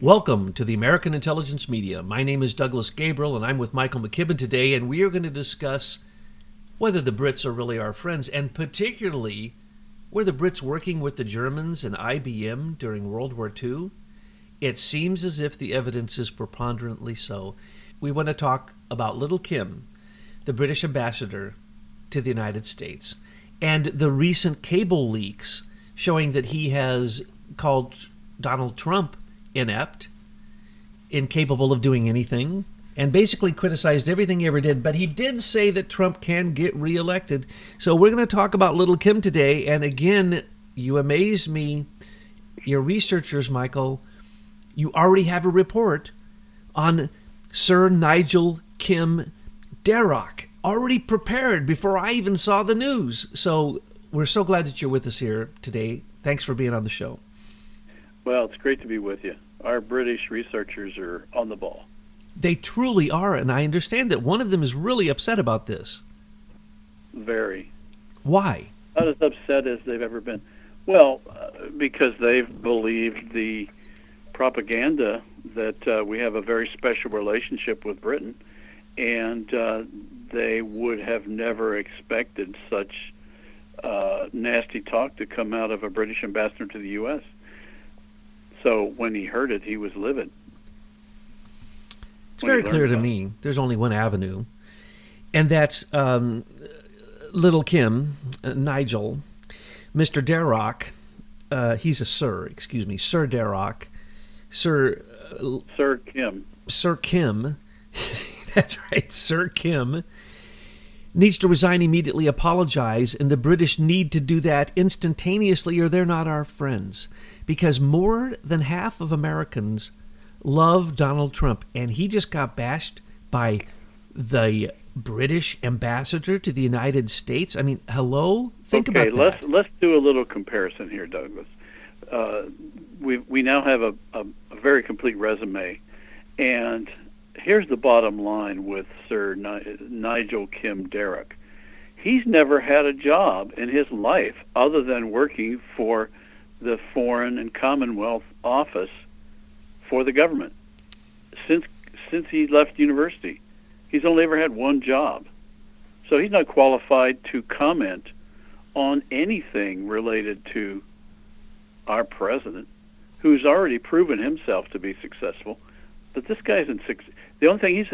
Welcome to the American Intelligence Media. My name is Douglas Gabriel, and I'm with Michael McKibben today, and we are going to discuss whether the Brits are really our friends, and particularly were the Brits working with the Germans and IBM during World War II? It seems as if the evidence is preponderantly so. We want to talk about Little Kim, the British ambassador to the United States, and the recent cable leaks showing that he has called Donald Trump inept, incapable of doing anything, and basically criticized everything he ever did. But he did say that Trump can get reelected. So we're going to talk about Little Kim today. And again, you amaze me. Your researchers, Michael, you already have a report on Sir Nigel Kim Darroch, already prepared before I even saw the news. So we're so glad that you're with us here today. Thanks for being on the show. Well, it's great to be with you. Our British researchers are on the ball. They truly are, and I understand that one of them is really upset about this. Very. Why? Not as upset as they've ever been. Well, because they've believed the propaganda that we have a very special relationship with Britain, and they would have never expected such nasty talk to come out of a British ambassador to the U.S. So when he heard it, he was livid. It's very clear to me there's only one avenue, and that's Little Kim, Nigel, Mr. Darroch. He's a sir, excuse me, Sir Darroch. Sir Kim. Sir Kim. That's right, Sir Kim needs to resign immediately, apologize, and the British need to do that instantaneously or they're not our friends. Because more than half of Americans love Donald Trump, and he just got bashed by the British ambassador to the United States. I mean, hello? Think about that. Let's do a little comparison here, Douglas. We now have a very complete resume, and here's the bottom line with Sir Nigel Kim Darroch. He's never had a job in his life other than working for the Foreign and Commonwealth Office for the government. Since he left university, he's only ever had one job. So he's not qualified to comment on anything related to our president, who's already proven himself to be successful. But this guy isn't the only thing he's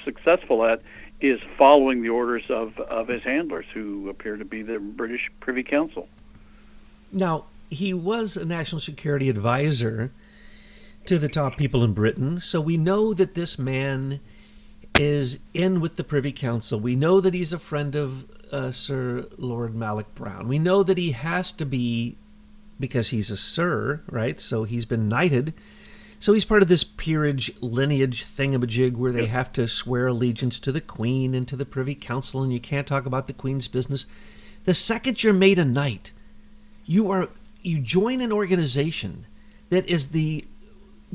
successful at is following the orders of his handlers, who appear to be the British Privy Council. Now, he was a national security advisor to the top people in Britain, so we know that this man is in with the Privy Council. We know that he's a friend of Sir Lord Malloch Brown. We know that he has to be, because he's a sir, right? So he's been knighted. So he's part of this peerage lineage thingamajig where they have to swear allegiance to the Queen and to the Privy Council, and you can't talk about the Queen's business. The second you're made a knight, you join an organization that is the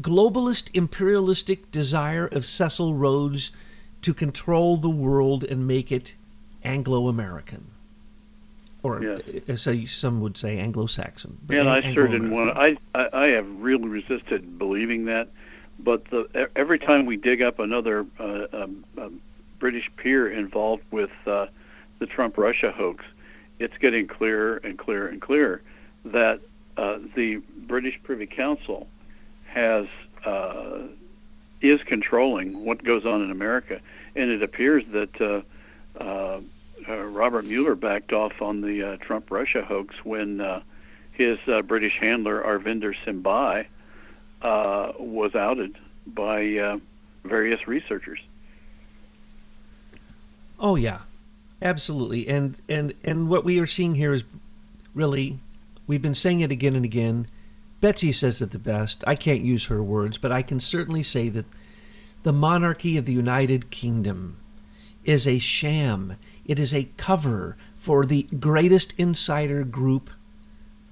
globalist imperialistic desire of Cecil Rhodes to control the world and make it Anglo-American. Or yes. So some would say Anglo-Saxon. And I sure didn't want to. I have really resisted believing that, but every time we dig up another British peer involved with the Trump-Russia hoax, it's getting clearer and clearer and clearer that the British Privy Council is controlling what goes on in America, and it appears that Robert Mueller backed off on the Trump-Russia hoax when his British handler Arvinder Simbai was outed by various researchers. Oh yeah, absolutely. And what we are seeing here is really, we've been saying it again and again. Betsy says it the best. I can't use her words, but I can certainly say that the monarchy of the United Kingdom is a sham. It is a cover for the greatest insider group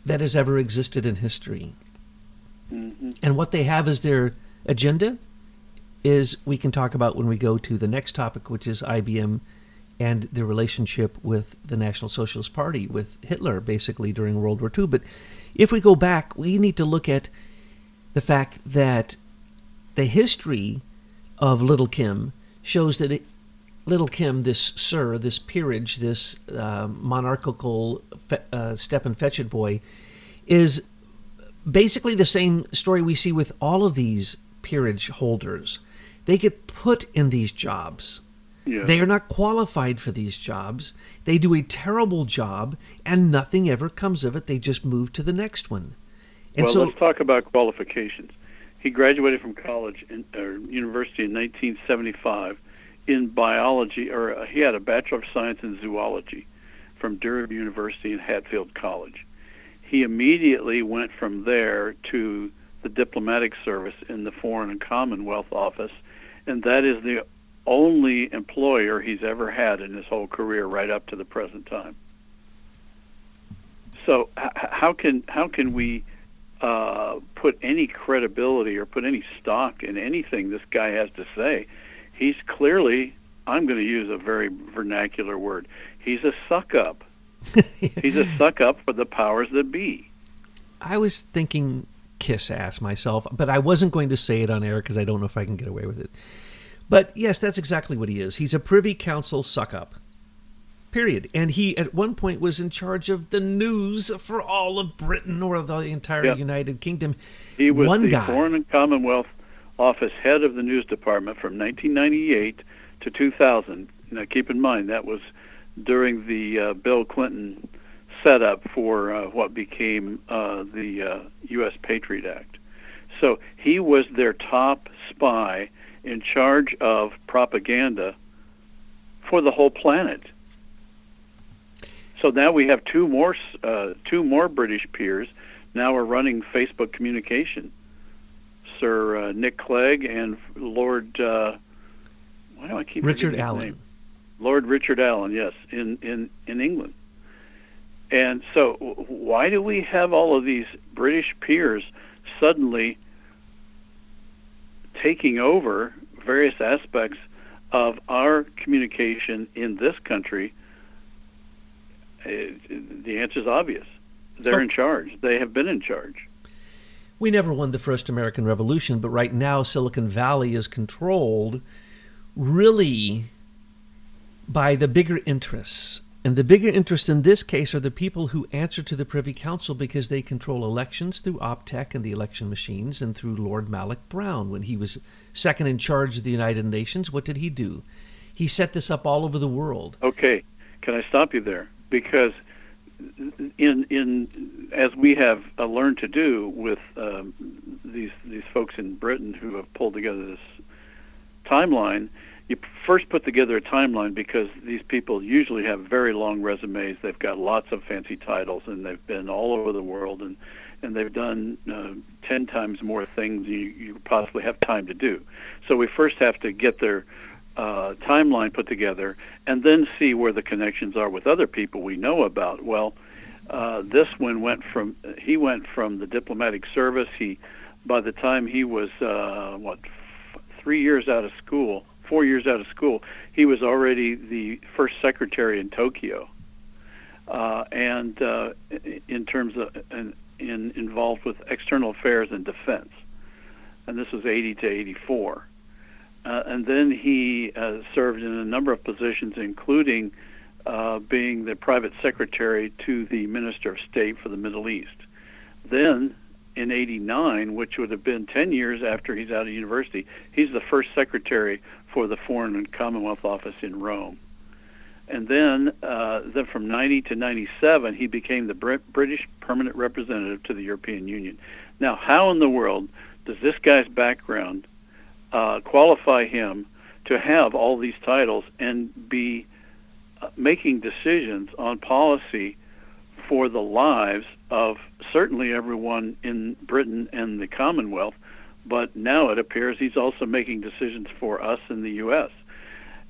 that has ever existed in history. Mm-hmm. And what they have as their agenda is, we can talk about when we go to the next topic, which is IBM and their relationship with the National Socialist Party, with Hitler, basically, during World War II. But if we go back, we need to look at the fact that the history of Little Kim shows that Little Kim, this peerage, this monarchical step and fetch it boy, is basically the same story we see with all of these peerage holders. They get put in these jobs. Yeah. They are not qualified for these jobs. They do a terrible job, and nothing ever comes of it. They just move to the next one. And well, so, let's talk about qualifications. He graduated from college or university in 1975 in biology, or he had a Bachelor of Science in Zoology from Durham University and Hatfield College. He immediately went from there to the diplomatic service in the Foreign and Commonwealth Office, and that is the only employer he's ever had in his whole career right up to the present time. So how can we put any credibility or put any stock in anything this guy has to say? He's clearly, I'm going to use a very vernacular word, he's a suck-up. He's a suck-up for the powers that be. I was thinking kiss ass myself, but I wasn't going to say it on air because I don't know if I can get away with it. But yes, that's exactly what he is. He's a Privy Council suck-up. Period. And he, at one point, was in charge of the news for all of Britain or the entire United Kingdom. He was the Foreign and Commonwealth Office head of the news department from 1998 to 2000. Now, keep in mind, that was during the Bill Clinton setup for what became the U.S. Patriot Act. So he was their top spy in charge of propaganda for the whole planet. So now we have two more British peers. Now we're running Facebook communication. Sir Nick Clegg and Lord why do I keep Richard forgetting his Allen. name? Lord Richard Allen, yes, in England. And so why do we have all of these British peers suddenly taking over various aspects of our communication in this country? The answer is obvious. They're in charge. They have been in charge. We never won the first American Revolution, but right now Silicon Valley is controlled really by the bigger interests. And the bigger interest in this case are the people who answer to the Privy Council because they control elections through Optech and the election machines and through Lord Malloch Brown. When he was second in charge of the United Nations, what did he do? He set this up all over the world. Okay, can I stop you there? Because in as we have learned to do with these folks in Britain who have pulled together this timeline, you first put together a timeline because these people usually have very long resumes. They've got lots of fancy titles, and they've been all over the world, and they've done 10 times more things you possibly have time to do. So we first have to get their timeline put together and then see where the connections are with other people we know about. Well, this one went from the diplomatic service. By the time he was 4 years out of school, he was already the first secretary in Tokyo, and in terms of involved with external affairs and defense. And this was 80 to 84. And then he served in a number of positions, including being the private secretary to the Minister of State for the Middle East. Then, in 89, which would have been 10 years after he's out of university, he's the first secretary for the Foreign and Commonwealth Office in Rome. And then from 90 to 97, he became the British permanent representative to the European Union. Now, how in the world does this guy's background qualify him to have all these titles and be making decisions on policy for the lives of certainly everyone in Britain and the Commonwealth, but now it appears he's also making decisions for us in the U.S.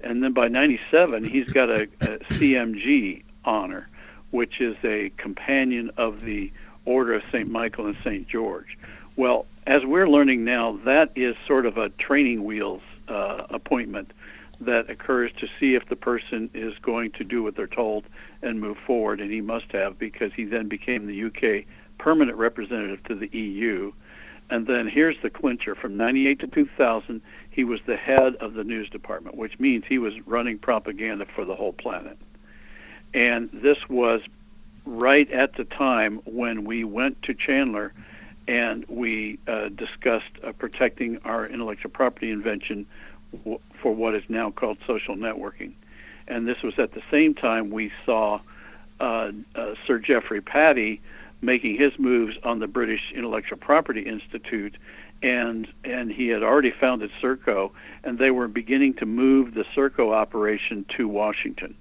And then by 97, he's got a CMG honor, which is a companion of the Order of St. Michael and St. George. Well, as we're learning now, that is sort of a training wheels appointment that occurs to see if the person is going to do what they're told and move forward, and he must have, because he then became the UK permanent representative to the EU, And then here's the clincher. From 98 to 2000, he was the head of the news department, which means he was running propaganda for the whole planet. And this was right at the time when we went to Chandler and we discussed protecting our intellectual property invention for what is now called social networking. And this was at the same time we saw Sir Geoffrey Patty making his moves on the British Intellectual Property Institute, and he had already founded Serco, and they were beginning to move the Serco operation to Washington.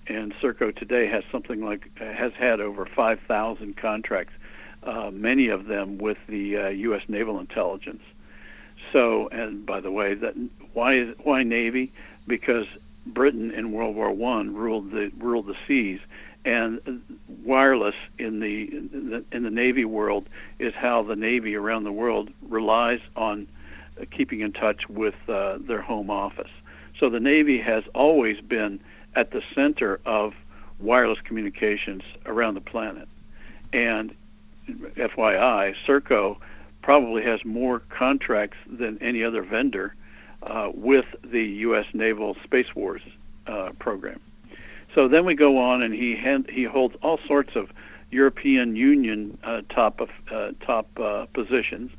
And Serco today has has had over 5,000 contracts, many of them with the U.S. Naval Intelligence. So, and by the way, why Navy? Because Britain in World War I ruled the seas, and wireless in the Navy world is how the Navy around the world relies on keeping in touch with their home office. So the Navy has always been at the center of wireless communications around the planet. And FYI, Serco probably has more contracts than any other vendor with the U.S. Naval Space Wars program. So then we go on, and he holds all sorts of European Union top positions,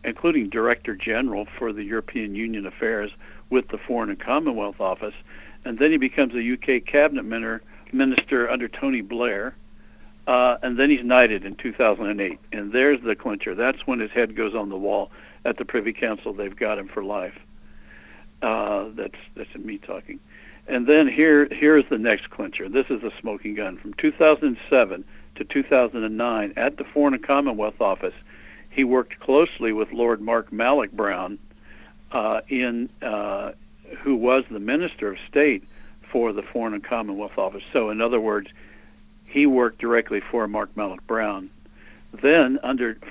including Director General for the European Union Affairs with the Foreign and Commonwealth Office. And then he becomes a UK cabinet minister under Tony Blair, and then he's knighted in 2008. And there's the clincher. That's when his head goes on the wall at the Privy Council. They've got him for life. That's me talking. And then here's the next clincher. This is the smoking gun. From 2007 to 2009, at the Foreign and Commonwealth Office, he worked closely with Lord Mark Malloch Brown, who was the Minister of State for the Foreign and Commonwealth Office. So, in other words, he worked directly for Mark Malloch Brown. Then,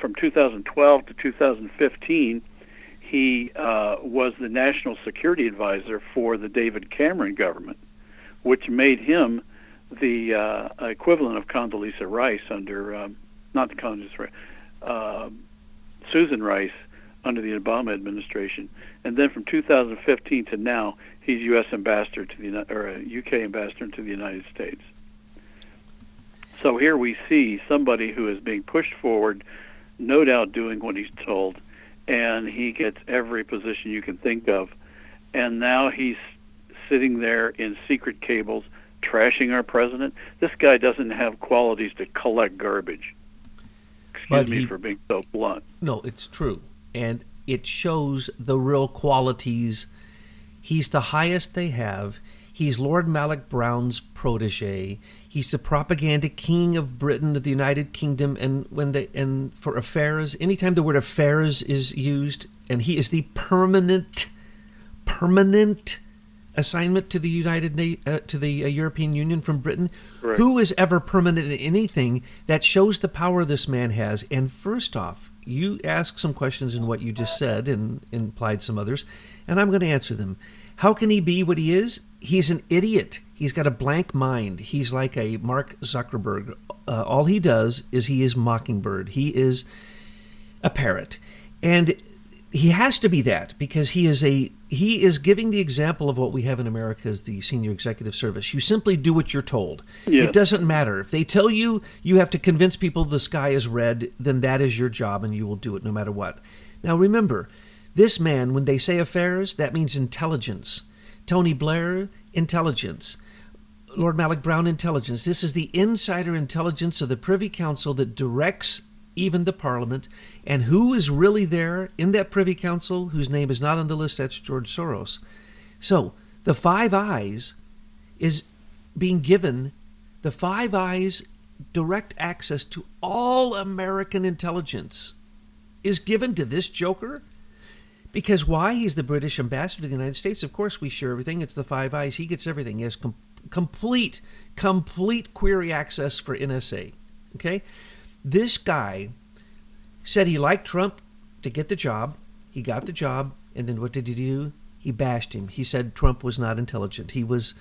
from 2012 to 2015, he was the National Security Advisor for the David Cameron government, which made him the equivalent of Condoleezza Rice under, not Condoleezza Rice, Susan Rice under the Obama administration. And then from 2015 to now, he's U.S. ambassador to the UK ambassador to the United States. So here we see somebody who is being pushed forward, no doubt doing what he's told, and he gets every position you can think of. And now he's sitting there in secret cables, trashing our president. This guy doesn't have qualities to collect garbage. Excuse me for being so blunt. No, it's true. And it shows the real qualities. He's the highest they have. He's Lord Malloch Brown's protege. He's the propaganda king of Britain, of the United Kingdom, and for affairs, anytime the word affairs is used, and he is the permanent assignment to the European Union from Britain. Correct. Who is ever permanent in anything? That shows the power this man has. And first off, you asked some questions in what you just said and implied some others, and I'm going to answer them. How can he be what he is? He's an idiot. He's got a blank mind. He's like a Mark Zuckerberg. All he does is he is Mockingbird. He is a parrot. And he has to be that because he is giving the example of what we have in America as the senior executive service. You simply do what you're told. Yes. It doesn't matter. If they tell you you have to convince people the sky is red, then that is your job and you will do it no matter what. Now remember, this man, when they say affairs, that means intelligence. Tony Blair, intelligence. Lord Malloch Brown, intelligence. This is the insider intelligence of the Privy Council that directs even the Parliament. And who is really there in that Privy Council, whose name is not on the list? That's George Soros. So the Five Eyes is being given, the Five Eyes direct access to all American intelligence is given to this joker. Because why? He's the British ambassador to the United States. Of course, we share everything. It's the Five Eyes. He gets everything. He has complete query access for NSA. Okay? This guy said he liked Trump to get the job. He got the job. And then what did he do? He bashed him. He said Trump was not intelligent. He was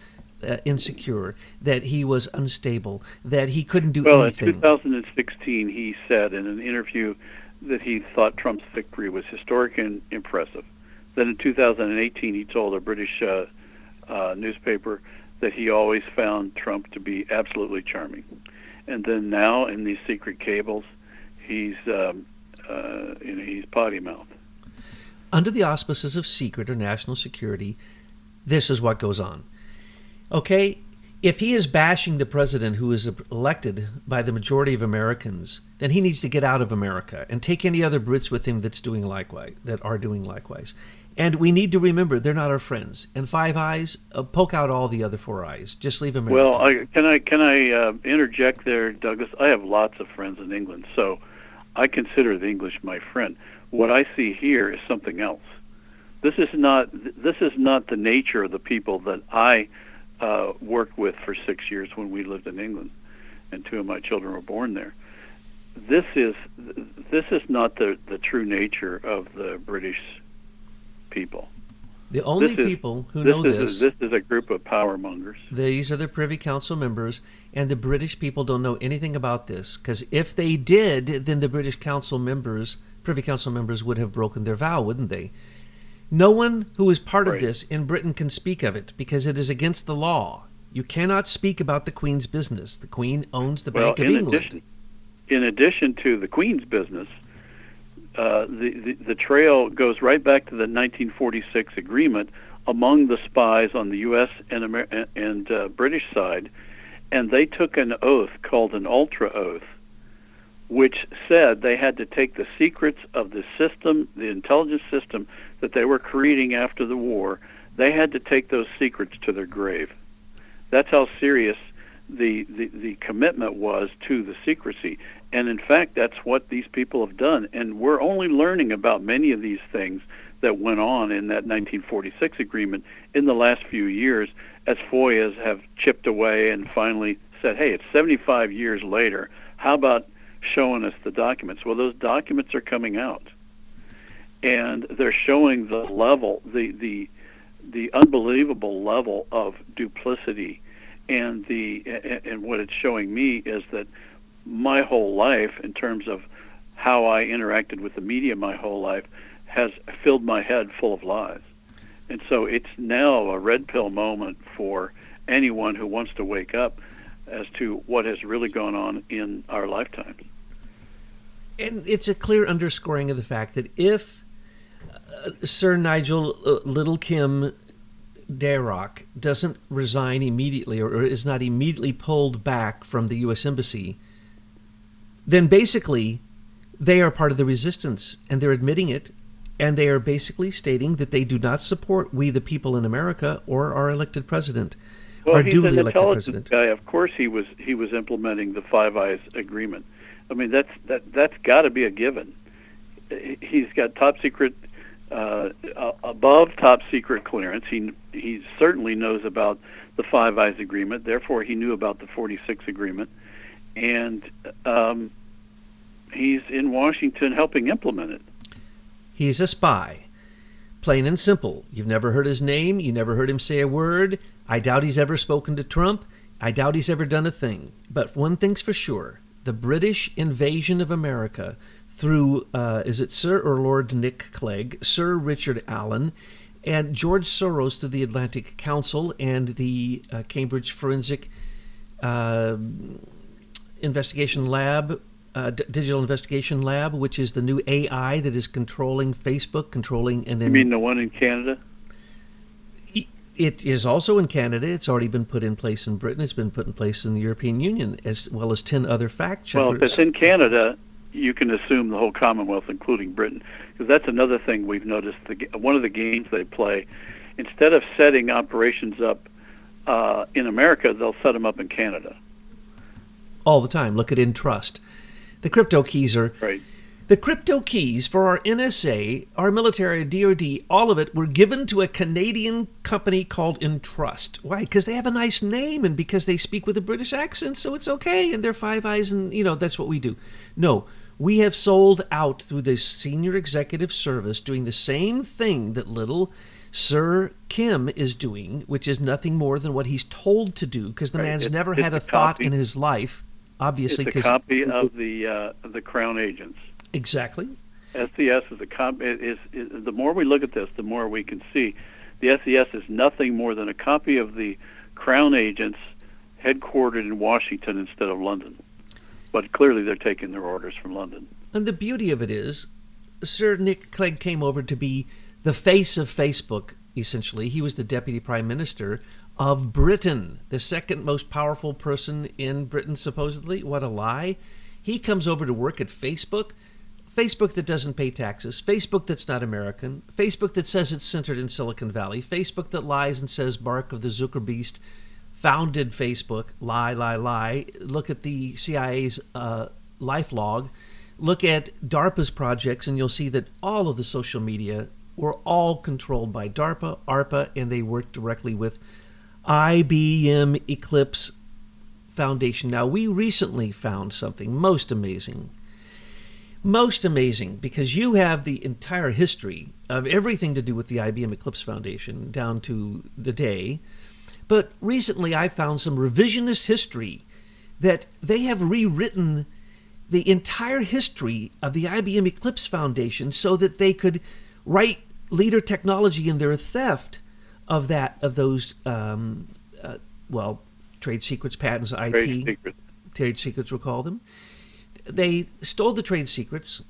insecure, that he was unstable, that he couldn't do anything. Well, in 2016, he said in an interview that he thought Trump's victory was historic and impressive. Then in 2018, he told a British newspaper that he always found Trump to be absolutely charming. And then now in these secret cables, he's potty mouth. Under the auspices of secret or national security, this is what goes on. Okay, if he is bashing the president who is elected by the majority of Americans, then he needs to get out of America and take any other Brits with him that are doing likewise. And we need to remember they're not our friends. And Five Eyes, poke out all the other four eyes. Just leave America. Well, can I interject there, Douglas? I have lots of friends in England, so I consider the English my friend. What I see here is something else. This is not the nature of the people that I worked with for 6 years when we lived in England, and 2 of my children were born there. This is not the true nature of the British people. The only people who know this is a group of power mongers. These are the Privy Council members, and the British people don't know anything about this, because if they did, then the Privy Council members would have broken their vow, wouldn't they? No one who is part of this in Britain can speak of it, because it is against the law. You cannot speak about the Queen's business. The Queen owns the Bank of England. In addition to the Queen's business, the trail goes right back to the 1946 agreement among the spies on the U.S. and British side, and they took an oath called an ultra oath, which said they had to take the secrets of the system, the intelligence system that they were creating after the war. They had to take those secrets to their grave. That's how serious the commitment was to the secrecy. And in fact, that's what these people have done. And we're only learning about many of these things that went on in that 1946 agreement in the last few years, as FOIAs have chipped away and finally said, hey, it's 75 years later. How about showing us the documents? Well, those documents are coming out. And they're showing the level, the unbelievable level of duplicity. And what it's showing me is that my whole life, in terms of how I interacted with the media my whole life, has filled my head full of lies. And so it's now a red pill moment for anyone who wants to wake up as to what has really gone on in our lifetimes. And it's a clear underscoring of the fact that if Sir Nigel Little Kim Darroch doesn't resign immediately or is not immediately pulled back from the U.S. Embassy, then basically they are part of the resistance, and they're admitting it, and they are basically stating that they do not support we the people in America or our elected president, our duly elected president. Guy. Of course he was implementing the Five Eyes agreement. I mean, that's got to be a given. He's got top secret, above top secret clearance. He certainly knows about the Five Eyes agreement. Therefore, he knew about the 46 agreement, and he's in Washington helping implement it. He's a spy, plain and simple. You've never heard his name. You never heard him say a word. I doubt he's ever spoken to Trump. I doubt he's ever done a thing. But one thing's for sure. The British invasion of America through, is it Sir or Lord Nick Clegg, Sir Richard Allen, and George Soros through the Atlantic Council and the Cambridge Forensic Investigation Lab, Digital Investigation Lab, which is the new AI that is controlling Facebook, and then... You mean the one in Canada? It is also in Canada. It's already been put in place in Britain. It's been put in place in the European Union, as well as 10 other fact checkers. Well, if it's in Canada, you can assume the whole Commonwealth, including Britain, because that's another thing we've noticed. One of the games they play, instead of setting operations up in America, they'll set them up in Canada. All the time. Look at Entrust. The crypto keys are... Right. The crypto keys for our NSA, our military, DoD, all of it were given to a Canadian company called Entrust. Why? Because they have a nice name and because they speak with a British accent, so it's okay, and they're Five Eyes, and, that's what we do. No, we have sold out through the senior executive service doing the same thing that little Sir Kim is doing, which is nothing more than what he's told to do, because the man's never had a thought in his life, obviously. It's a copy of the Crown agents. Exactly. SES is the more we look at this, the more we can see the SES is nothing more than a copy of the Crown agents headquartered in Washington instead of London. But clearly they're taking their orders from London. And the beauty of it is, Sir Nick Clegg came over to be the face of Facebook, essentially. He was the Deputy Prime Minister of Britain, the second most powerful person in Britain, supposedly. What a lie. He comes over to work at Facebook. Facebook that doesn't pay taxes, Facebook that's not American, Facebook that says it's centered in Silicon Valley, Facebook that lies and says Mark of the Zuckerbeast founded Facebook. Lie, lie, lie. Look at the CIA's life log. Look at DARPA's projects, and you'll see that all of the social media were all controlled by DARPA, ARPA, and they worked directly with IBM Eclipse Foundation. Now, we recently found something most amazing. Most amazing, because you have the entire history of everything to do with the IBM Eclipse Foundation down to the day. But recently I found some revisionist history that they have rewritten the entire history of the IBM Eclipse Foundation so that they could write leader technology in their theft of those trade secrets, patents, IP. Trade secrets, we'll call them. They stole the trade secrets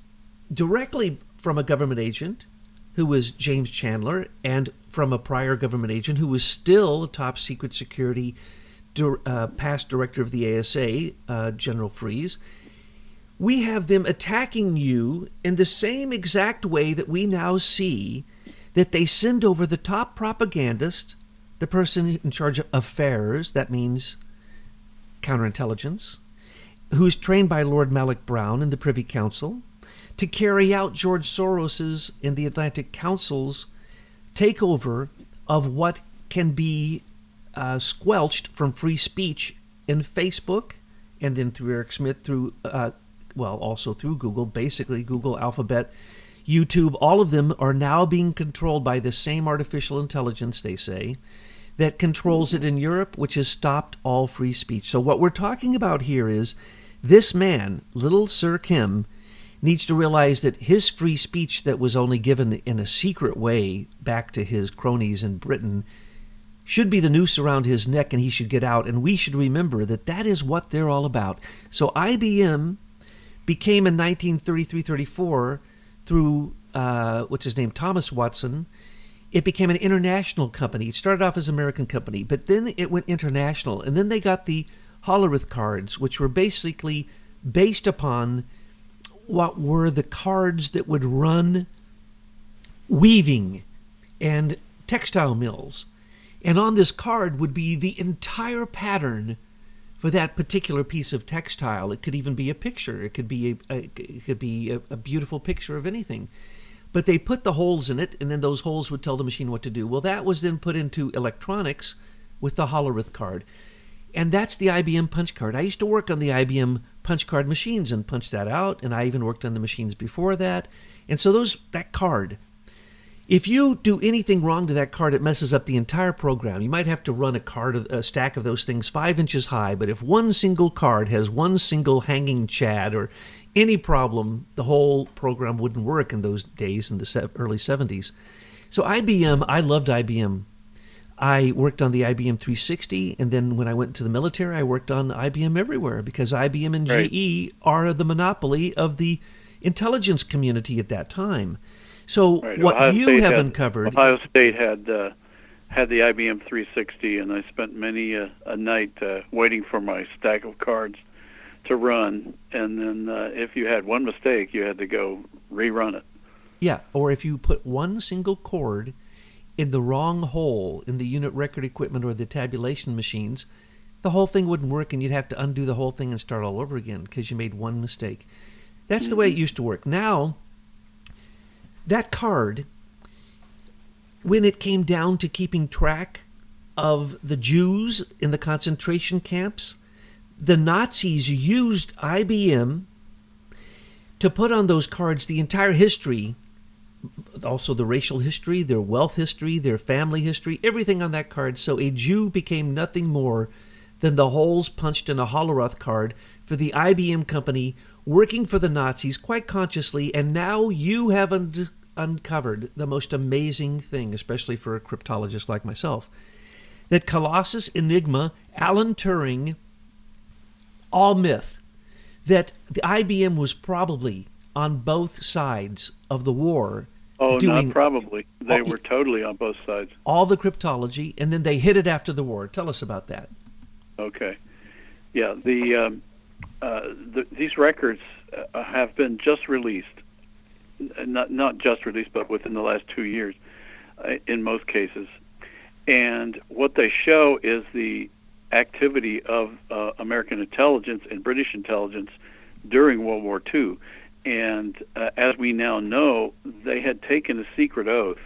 directly from a government agent who was James Chandler, and from a prior government agent who was still a top secret security past director of the ASA, General Freeze. We have them attacking you in the same exact way that we now see that they send over the top propagandist, the person in charge of affairs, that means counterintelligence, who's trained by Lord Malloch Brown in the Privy Council, to carry out George Soros's in the Atlantic Council's takeover of what can be squelched from free speech in Facebook, and then through Eric Smith, also through Google, basically Google, Alphabet, YouTube. All of them are now being controlled by the same artificial intelligence, they say, that controls it in Europe, which has stopped all free speech. So what we're talking about here is this man, little Sir Kim, needs to realize that his free speech that was only given in a secret way back to his cronies in Britain should be the noose around his neck, and he should get out. And we should remember that that is what they're all about. So IBM became in 1933-34 through, what's his name, Thomas Watson. It became an international company. It started off as an American company, but then it went international. And then they got the Hollerith cards, which were basically based upon what were the cards that would run weaving and textile mills. And on this card would be the entire pattern for that particular piece of textile. It could even be a picture. It could be a beautiful picture of anything. But they put the holes in it, and then those holes would tell the machine what to do. Well, that was then put into electronics with the Hollerith card. And that's the IBM punch card. I used to work on the IBM punch card machines and punch that out, and I even worked on the machines before that. And so that card, if you do anything wrong to that card, it messes up the entire program. You might have to run a stack of those things 5 inches high, but if one single card has one single hanging chad or any problem, the whole program wouldn't work in those days in the early 70s. So IBM, I loved IBM. I worked on the IBM 360, and then when I went into the military, I worked on IBM everywhere because IBM and GE are the monopoly of the intelligence community at that time. So what Ohio State had the IBM 360, and I spent many a night waiting for my stack of cards to run, and then if you had one mistake, you had to go rerun it. Yeah, or if you put one single chord in the wrong hole in the unit record equipment or the tabulation machines, the whole thing wouldn't work, and you'd have to undo the whole thing and start all over again because you made one mistake. That's the way it used to work. Now, that card, when it came down to keeping track of the Jews in the concentration camps, the Nazis used IBM to put on those cards the entire history, also the racial history, their wealth history, their family history, everything on that card. So a Jew became nothing more than the holes punched in a Hollerith card for the IBM company working for the Nazis quite consciously, and now you have uncovered the most amazing thing, especially for a cryptologist like myself, that Colossus, Enigma, Alan Turing, all myth, that the IBM was probably on both sides of the war. Oh, not probably. They were totally on both sides. All the cryptology, and then they hid it after the war. Tell us about that. Okay. Yeah, these records have been just released, not just released, but within the last 2 years, in most cases. And what they show is the activity of American intelligence and British intelligence during World War II. And as we now know, they had taken a secret oath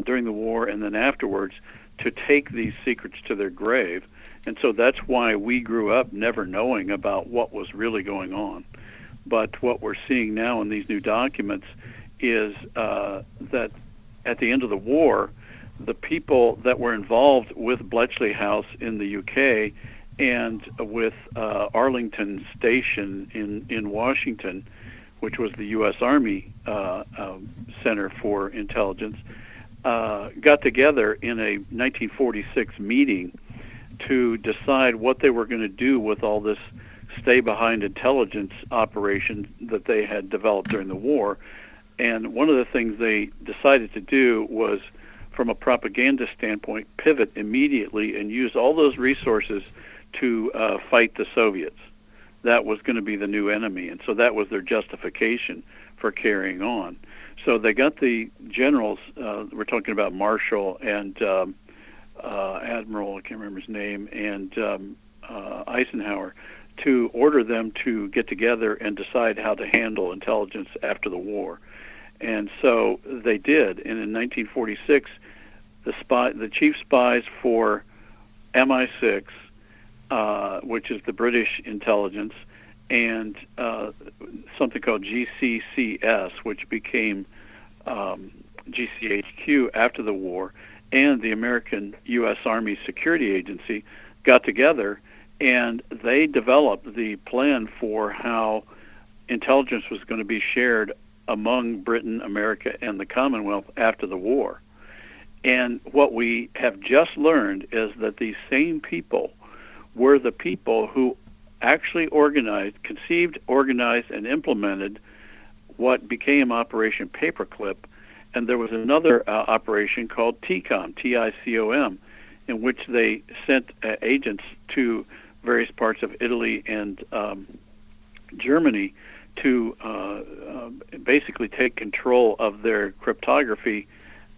during the war and then afterwards to take these secrets to their grave. And so that's why we grew up never knowing about what was really going on. But what we're seeing now in these new documents is that at the end of the war, the people that were involved with Bletchley House in the UK and with Arlington Station in Washington, which was the U.S. Army Center for Intelligence, got together in a 1946 meeting to decide what they were going to do with all this stay-behind intelligence operation that they had developed during the war. And one of the things they decided to do was, from a propaganda standpoint, pivot immediately and use all those resources to fight the Soviets. That was going to be the new enemy, and so that was their justification for carrying on. So they got the generals, we're talking about Marshall and Admiral, I can't remember his name, and Eisenhower, to order them to get together and decide how to handle intelligence after the war. And so they did, and in 1946, the chief spies for MI6, which is the British intelligence, and something called GCCS, which became GCHQ after the war, and the American U.S. Army Security Agency got together, and they developed the plan for how intelligence was going to be shared among Britain, America, and the Commonwealth after the war. And what we have just learned is that these same people were the people who actually conceived, organized, and implemented what became Operation Paperclip. And there was another operation called TICOM, T-I-C-O-M, in which they sent agents to various parts of Italy and Germany to basically take control of their cryptology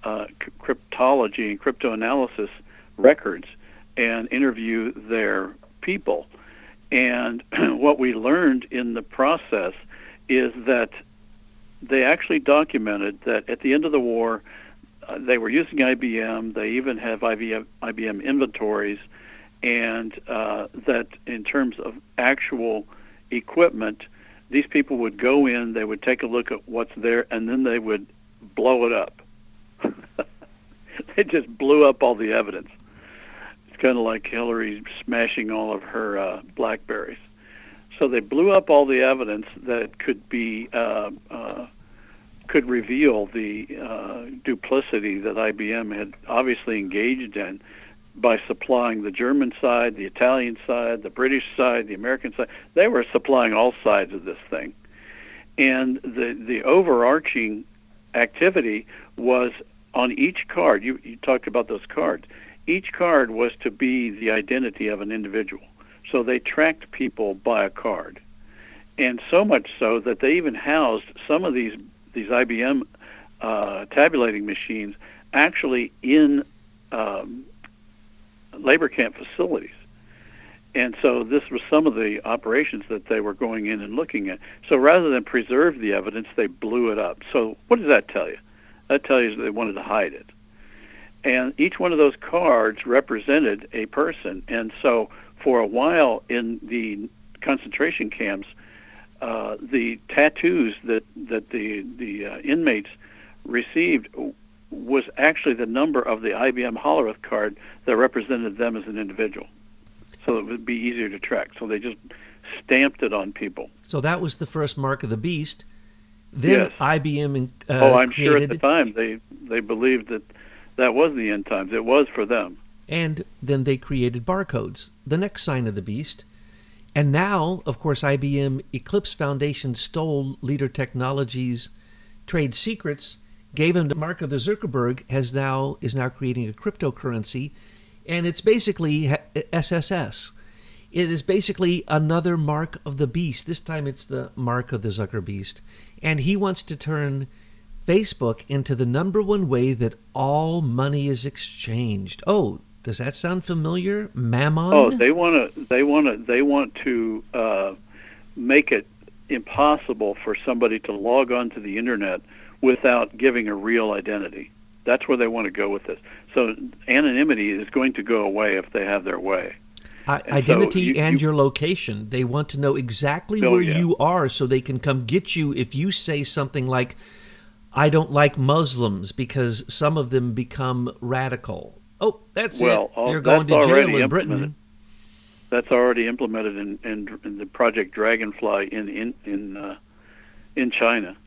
and cryptoanalysis records and interview their people. And what we learned in the process is that they actually documented that at the end of the war, they were using IBM. They even have IBM inventories, and that in terms of actual equipment, these people would go in, they would take a look at what's there, and then they would blow it up. They just blew up all the evidence. It's kind of like Hillary smashing all of her Blackberries. So they blew up all the evidence that could reveal the duplicity that IBM had obviously engaged in by supplying the German side, the Italian side, the British side, the American side. They were supplying all sides of this thing. And the overarching activity was on each card. You talked about those cards. Each card was to be the identity of an individual. So they tracked people by a card. And so much so that they even housed some of these IBM tabulating machines actually in labor camp facilities. And so this was some of the operations that they were going in and looking at. So rather than preserve the evidence, they blew it up. So what does that tell you? That tells you that they wanted to hide it. And each one of those cards represented a person. And so for a while in the concentration camps, the tattoos that the inmates received was actually the number of the IBM Hollerith card that represented them as an individual. so it would be easier to track. So they just stamped it on people. So that was the first mark of the beast. Then Yes. IBM I'm created, sure at the time they believed that was the end times. It was for them. and then they created barcodes, the next sign of the beast. And now, of course, IBM Eclipse Foundation stole Leader Technologies' trade secrets, gave him the mark of the Zuckerberg, is now creating a cryptocurrency, and it's basically SSS. It is basically another mark of the beast. This time it's the mark of the Zucker beast. And he wants to turn Facebook into the number one way that all money is exchanged. Oh, does that sound familiar? Mammon? Oh, they want to make it impossible for somebody to log onto the internet without giving a real identity. That's where they want to go with this. So anonymity is going to go away if they have their way. Identity and your location. They want to know exactly where you are so they can come get you if you say something like, I don't like Muslims because some of them become radical. Oh, that's it. You're going to jail in Britain. That's already implemented in the Project Dragonfly in China.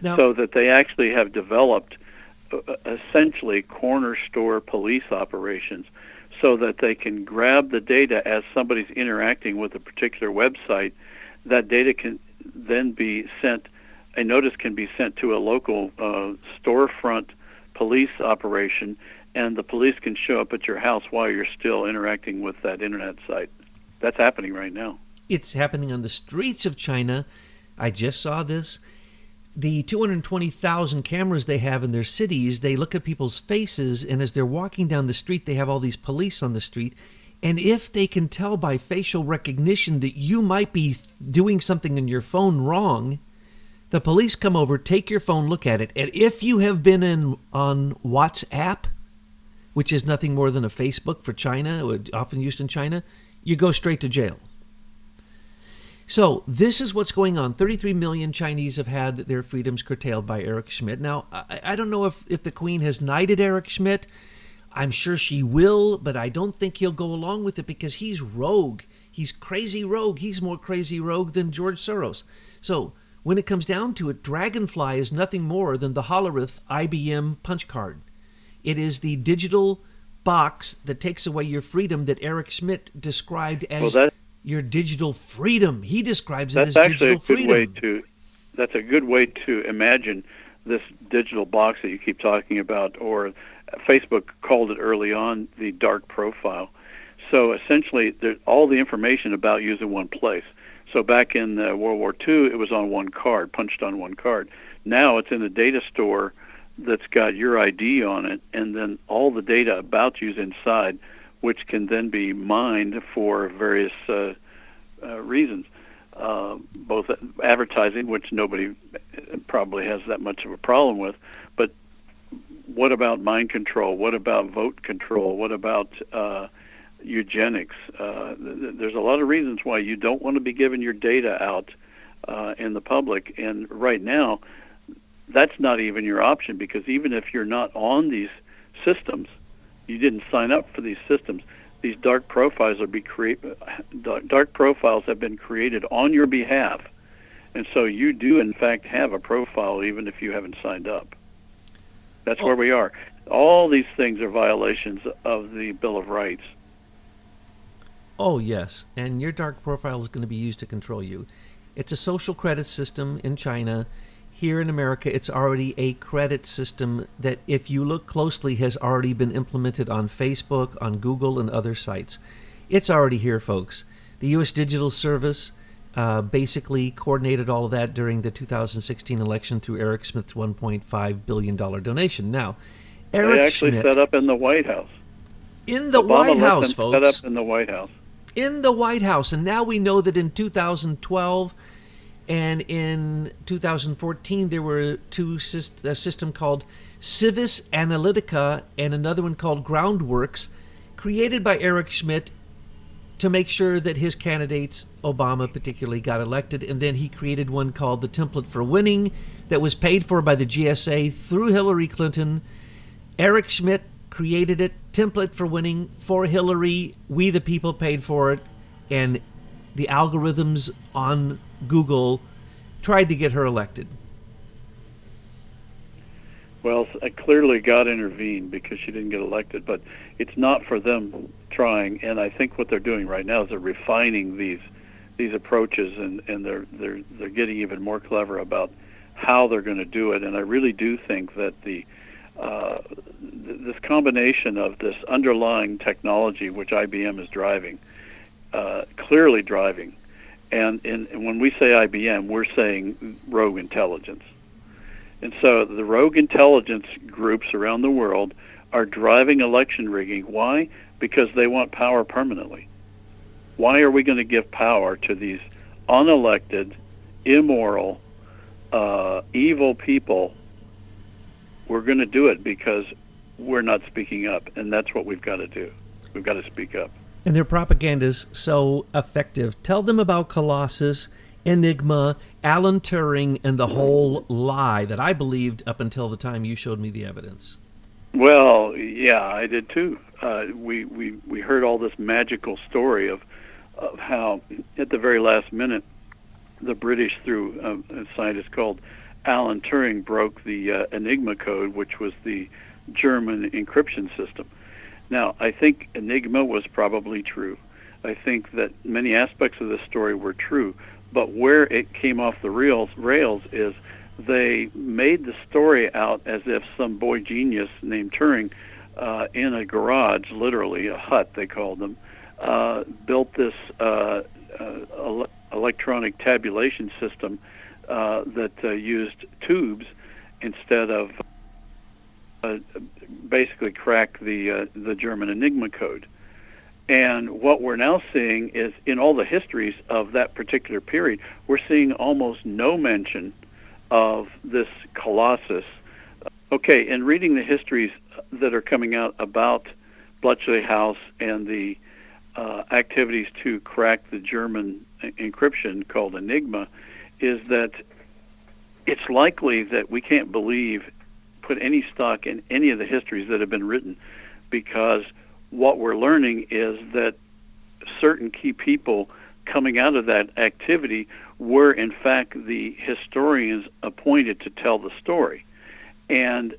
Now, so that they actually have developed essentially corner store police operations so that they can grab the data as somebody's interacting with a particular website. That data can then be sent, a notice can be sent to a local storefront police operation, and the police can show up at your house while you're still interacting with that internet site. That's happening right now. It's happening on the streets of China. I just saw this. The 220,000 cameras they have in their cities, they look at people's faces, and as they're walking down the street, they have all these police on the street. And if they can tell by facial recognition that you might be doing something on your phone wrong, the police come over, take your phone, look at it. And if you have been on WhatsApp, which is nothing more than a Facebook for China, often used in China, you go straight to jail. So this is what's going on. 33 million Chinese have had their freedoms curtailed by Eric Schmidt. Now, I don't know if the Queen has knighted Eric Schmidt. I'm sure she will, but I don't think he'll go along with it because he's rogue. He's crazy rogue. He's more crazy rogue than George Soros. So when it comes down to it, Dragonfly is nothing more than the Hollerith IBM punch card. It is the digital box that takes away your freedom that Eric Schmidt described as your digital freedom. He describes it as digital freedom. That's a good way to imagine this digital box that you keep talking about, or Facebook called it early on the dark profile. So essentially, all the information about you is in one place. So back in World War II, it was on one card, punched on one card. Now it's in a data store that's got your ID on it, and then all the data about you is inside, which can then be mined for various reasons, both advertising, which nobody probably has that much of a problem with, but what about mind control? What about vote control? What about eugenics? There's a lot of reasons why you don't want to be giving your data out in the public, and right now that's not even your option, because even if you're not on these systems, you didn't sign up for these systems, these dark profiles dark profiles have been created on your behalf, and so you do in fact have a profile even if you haven't signed up. That's where we are. All these things are violations of the Bill of Rights. Oh yes, and your dark profile is going to be used to control you. It's a social credit system in China. Here in America, it's already a credit system that, if you look closely, has already been implemented on Facebook, on Google, and other sites. It's already here, folks. The U.S. Digital Service basically coordinated all of that during the 2016 election through Eric Schmidt's $1.5 billion donation. Now, Eric they actually Schmidt, set up in the White House. In the Obama White House, folks. Set up in the White House. In the White House. And now we know that in 2012 and in 2014, there were a system called Civis Analytica and another one called Groundworks, created by Eric Schmidt to make sure that his candidates, Obama particularly, got elected. And then he created one called the Template for Winning that was paid for by the GSA through Hillary Clinton. Eric Schmidt created it, template for winning, for Hillary. We the people paid for it, and the algorithms on Google tried to get her elected. Well, clearly God intervened because she didn't get elected, but it's not for them trying. And I think what they're doing right now is they're refining these approaches, and they're getting even more clever about how they're going to do it. And I really do think that this combination of this underlying technology, which IBM is driving, clearly driving, and when we say IBM, we're saying rogue intelligence. And so the rogue intelligence groups around the world are driving election rigging. Why? Because they want power permanently. Why are we going to give power to these unelected, immoral, evil people? We're going to do it because we're not speaking up, and that's what we've got to do. We've got to speak up. And their propaganda is so effective. Tell them about Colossus, Enigma, Alan Turing, and the whole lie that I believed up until the time you showed me the evidence. Well, yeah, I did too. We heard all this magical story of how at the very last minute the British, through a scientist called Alan Turing, broke the Enigma code, which was the German encryption system. Now, I think Enigma was probably true. I think that many aspects of this story were true, but where it came off the rails is they made the story out as if some boy genius named Turing in a garage, literally a hut they called them, built this electronic tabulation system that used tubes instead of basically crack the German Enigma code. And what we're now seeing is, in all the histories of that particular period, we're seeing almost no mention of this Colossus. Okay, in reading the histories that are coming out about Bletchley House and the activities to crack the German encryption called Enigma, is that it's likely that we can't put any stock in any of the histories that have been written, because what we're learning is that certain key people coming out of that activity were in fact the historians appointed to tell the story. And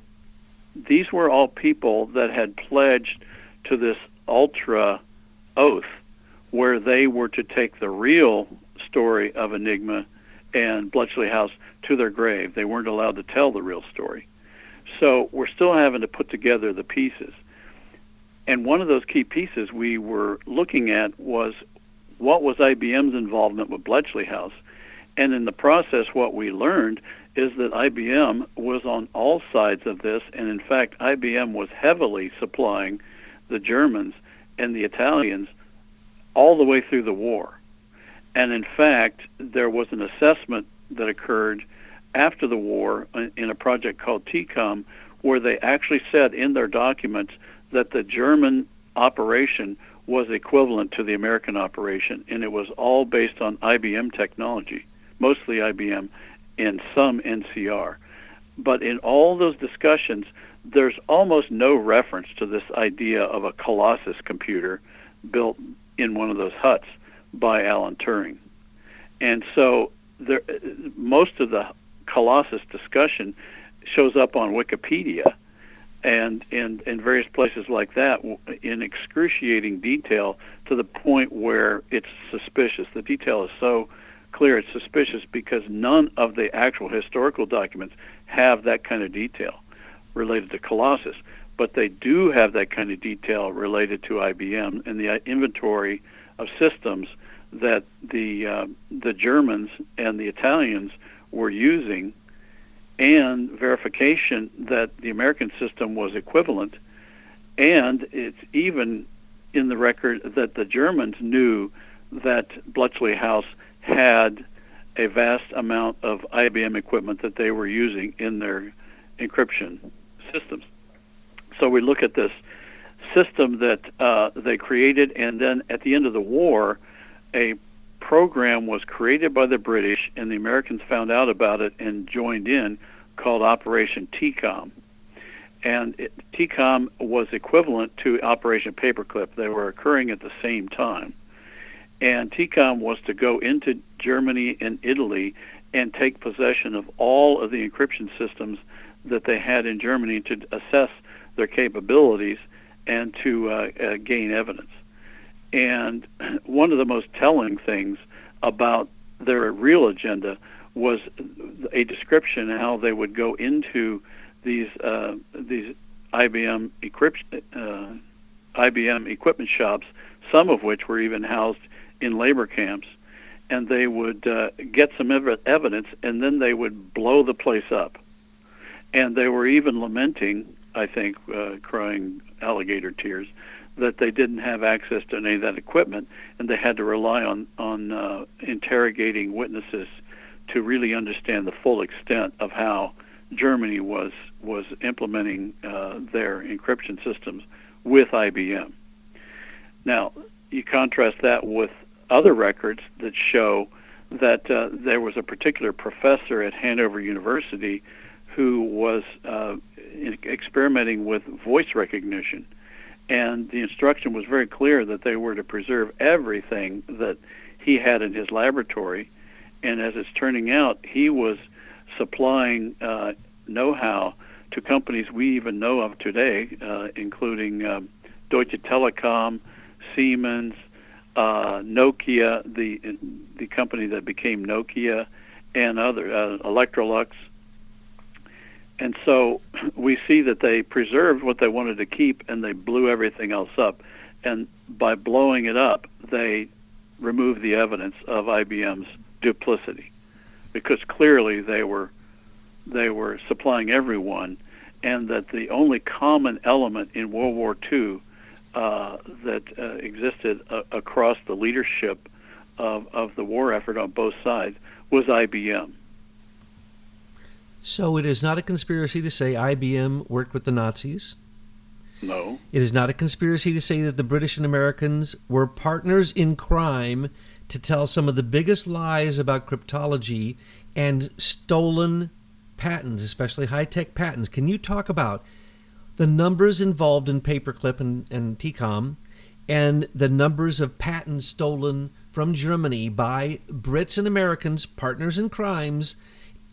these were all people that had pledged to this ultra oath where they were to take the real story of Enigma and Bletchley House to their grave. They weren't allowed to tell the real story. So we're still having to put together the pieces. And one of those key pieces we were looking at was, what was IBM's involvement with Bletchley House? And in the process, what we learned is that IBM was on all sides of this, and in fact, IBM was heavily supplying the Germans and the Italians all the way through the war. And in fact, there was an assessment that occurred after the war in a project called TCOM, where they actually said in their documents that the German operation was equivalent to the American operation, and it was all based on IBM technology, mostly IBM and some NCR. But in all those discussions, there's almost no reference to this idea of a Colossus computer built in one of those huts by Alan Turing. And so most of the Colossus discussion shows up on Wikipedia and various places like that in excruciating detail, to the point where it's suspicious. The detail is so clear it's suspicious, because none of the actual historical documents have that kind of detail related to Colossus. But they do have that kind of detail related to IBM and the inventory of systems that the Germans and the Italians were using, and verification that the American system was equivalent. And it's even in the record that the Germans knew that Bletchley House had a vast amount of IBM equipment that they were using in their encryption systems. So we look at this system that they created, and then at the end of the war, a program was created by the British, and the Americans found out about it and joined in, called Operation TCOM. And TCOM was equivalent to Operation Paperclip. They were occurring at the same time. And TCOM was to go into Germany and Italy and take possession of all of the encryption systems that they had in Germany to assess their capabilities and to gain evidence. And one of the most telling things about their real agenda was a description of how they would go into these IBM equipment shops, some of which were even housed in labor camps, and they would get some evidence, and then they would blow the place up. And they were even lamenting, I think, crying alligator tears, that they didn't have access to any of that equipment, and they had to rely on interrogating witnesses to really understand the full extent of how Germany was implementing their encryption systems with IBM. Now, you contrast that with other records that show that there was a particular professor at Hanover University who was experimenting with voice recognition. And the instruction was very clear that they were to preserve everything that he had in his laboratory. And as it's turning out, he was supplying know-how to companies we even know of today, including Deutsche Telekom, Siemens, Nokia, the company that became Nokia, and other Electrolux. And so we see that they preserved what they wanted to keep, and they blew everything else up. And by blowing it up, they removed the evidence of IBM's duplicity, because clearly they were supplying everyone, and that the only common element in World War II that existed across the leadership of the war effort on both sides was IBM. So it is not a conspiracy to say IBM worked with the Nazis. No. It is not a conspiracy to say that the British and Americans were partners in crime to tell some of the biggest lies about cryptology and stolen patents, especially high-tech patents. Can you talk about the numbers involved in Paperclip and TCOM and the numbers of patents stolen from Germany by Brits and Americans, partners in crimes,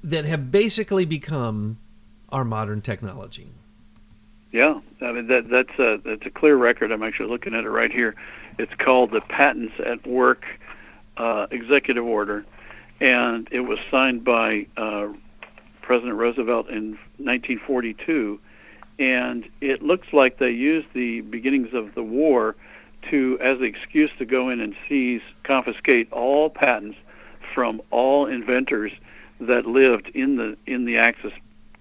that have basically become our modern technology? Yeah, I mean that's a clear record. I'm actually looking at it right here. It's called the Patents at Work Executive Order, and it was signed by President Roosevelt in 1942. And it looks like they used the beginnings of the war as the excuse to go in and confiscate all patents from all inventors that lived in the Axis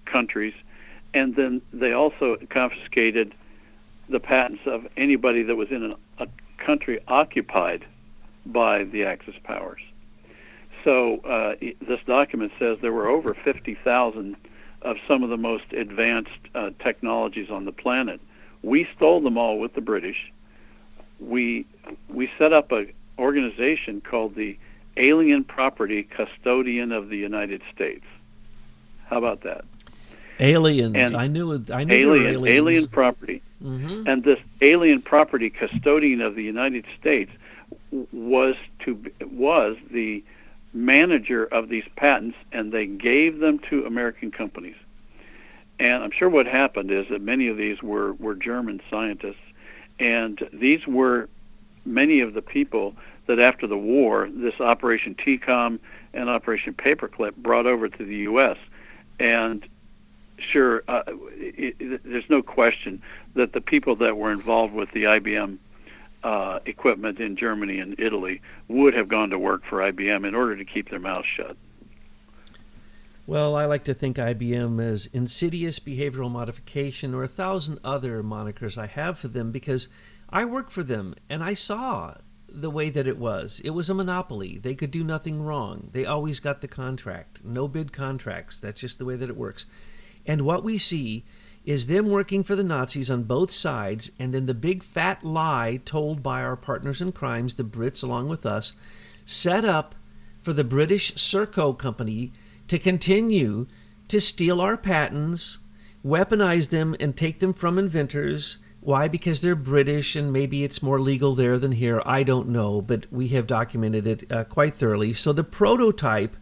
countries, and then they also confiscated the patents of anybody that was in a country occupied by the Axis powers. So this document says there were over 50,000 of some of the most advanced technologies on the planet. We stole them all with the British. We set up an organization called the Alien Property Custodian of the United States. How about that? Aliens. And I knew there were aliens. Alien property. Mm-hmm. And this Alien Property Custodian of the United States was the manager of these patents, and they gave them to American companies. And I'm sure what happened is that many of these were German scientists, and these were many of the people that after the war, this Operation TCOM and Operation Paperclip brought over to the U.S. And sure, there's no question that the people that were involved with the IBM equipment in Germany and Italy would have gone to work for IBM in order to keep their mouths shut. Well, I like to think IBM as insidious behavioral modification, or 1,000 other monikers I have for them, because I worked for them and I saw the way that it was. It was a monopoly. They could do nothing wrong. They always got the contract. No bid contracts. That's just the way that it works. And what we see is them working for the Nazis on both sides, and then the big fat lie told by our partners in crimes, the Brits along with us, set up for the British Serco company to continue to steal our patents, weaponize them and take them from inventors. Why? Because they're British and maybe it's more legal there than here. I don't know, but we have documented it quite thoroughly. So the prototype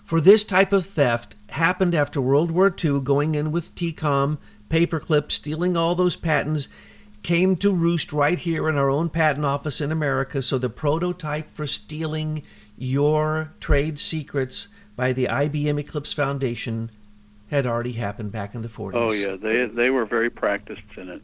for this type of theft happened after World War II, going in with TCOM, paperclip, stealing all those patents, came to roost right here in our own patent office in America. So the prototype for stealing your trade secrets by the IBM Eclipse Foundation had already happened back in the 40s. Oh, yeah, they were very practiced in it.